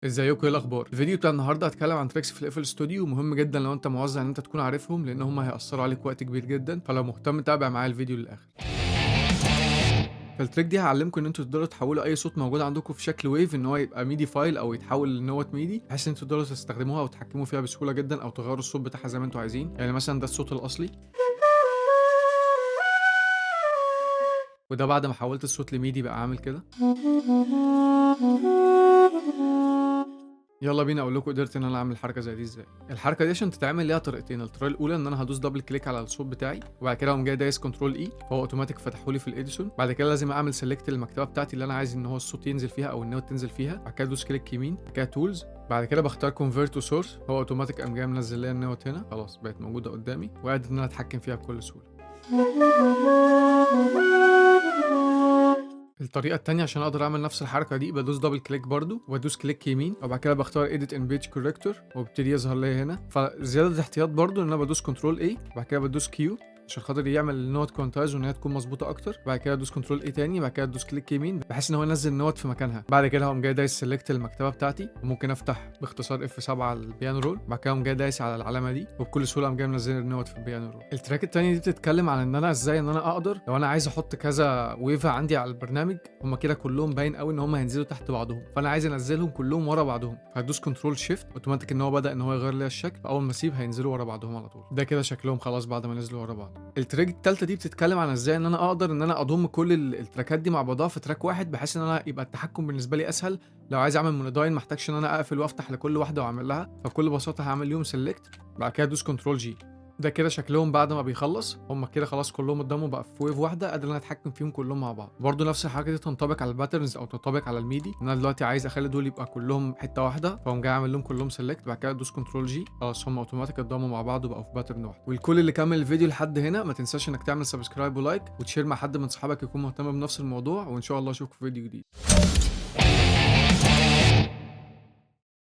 ازيكم، ايه الاخبار؟ الفيديو بتاع النهارده هتكلم عن تريكس في الاف ستوديو مهم جدا لو انت موزع ان انت تكون عارفهم، لان هم هياثروا عليك وقت كبير جدا. فلو مهتم تابع معايا الفيديو للاخر. فالتريك دي هعلمكم ان انتوا تقدروا تحولوا اي صوت موجود عندكم في شكل ويف ان هو يبقى ميدي فايل او يتحول لنوت ميدي، بحيث ان انتوا تقدروا تستخدموها وتتحكموا فيها بسهوله جدا او تغيروا الصوت بتاعها زي ما انتوا عايزين. يعني مثلا ده الصوت الاصلي، وده بعد ما حولت الصوت لميدي بقى عامل كده. يلا بينا اقول لكم قدرت ان انا اعمل حركه زي دي ازاي. الحركه دي عشان تتعمل ليها طريقتين. الطريقه الاولى ان انا هدوس دبل كليك على الصوت بتاعي، وبعد كده اقوم جاي دايس كنترول اي، فهو اوتوماتيك فتحه لي في الاديسون. بعد كده لازم اعمل سيلكت للمكتبه بتاعتي اللي انا عايز ان هو الصوت ينزل فيها او النوت تنزل فيها. بعد كده ادوس كليك يمين، بعد كده تولز، بعد كده بختار كونفيرت تو سورس، هو اوتوماتيك قام جاي منزل لي النوت هنا. خلاص بقت موجوده قدامي وقادر ان انا اتحكم فيها بكل سهوله. الطريقة التانية عشان اقدر اعمل نفس الحركة دي بدوس دبل كليك برضو وادوس كليك يمين، وبعد كده بختار edit in page corrector وبيبتدي يظهر لي هنا. فزيادة احتياط برضو ان انا بدوس كنترول A، وبعد كده بدوس كيو عشان خاطر يعمل النوت كوانتايز وان هي تكون مظبوطه اكتر. بعد كده ادوس كنترول اي تاني، بعد كده ادوس كليك يمين بحيث ان هو ينزل النوت في مكانها. بعد كده هقوم جاي دايس سيلكت المكتبه بتاعتي، وممكن افتح باختصار اف 7 على البيانو رول. بعد كده اقوم جاي دايس على العلامه دي وبكل سهوله قوم جاي منزل النوت في البيانو رول. التراك التاني دي بتتكلم عن ان انا ازاي ان انا اقدر لو انا عايز احط كذا ويفا عندي على البرنامج، هما كده كلهم باين قوي ان هما هينزلوا تحت بعضهم، فانا عايز انزلهم كلهم ورا بعضهم. هدوس كنترول شيفت اوتوماتيك ان هو بدا ان هو يغير لي الشكل. اول ما اسيب هينزلوا ورا بعضهم على طول. ده كده شكلهم خلاص بعد ما نزلوا ورا بعض. التراك التالتة دي بتتكلم عن ازاي ان انا اقدر ان انا اضم كل التراكات دي مع بعضها في تراك واحد، بحيث ان انا يبقى التحكم بالنسبه لي اسهل. لو عايز اعمل مونوداين ما احتاجش ان انا اقفل وافتح لكل واحده واعمل لها، فبكل بساطه هعمل ليهم سيلكت، بعد كده ادوس كنترول جي. ده كده شكلهم بعد ما بيخلص. هم كده خلاص كلهم قدامه بقى في ويف واحده، قادر ان انا اتحكم فيهم كلهم مع بعض. برضه نفس الحاجه دي تنطبق على الباترنز او تنطبق على الميدي. ان انا دلوقتي عايز اخلي دول يبقى كلهم حته واحده، فاقوم جاي اعمل لهم كلهم سيلكت، بعد كده ادوس كنترول جي، خلاص هم اوتوماتيك اتضموا مع بعض وبقوا في باترن واحد. والكل اللي كمل الفيديو لحد هنا ما تنساش انك تعمل سبسكرايب ولايك وتشير مع حد من صحابك يكون مهتم بنفس الموضوع، وان شاء الله اشوفك في فيديو جديد.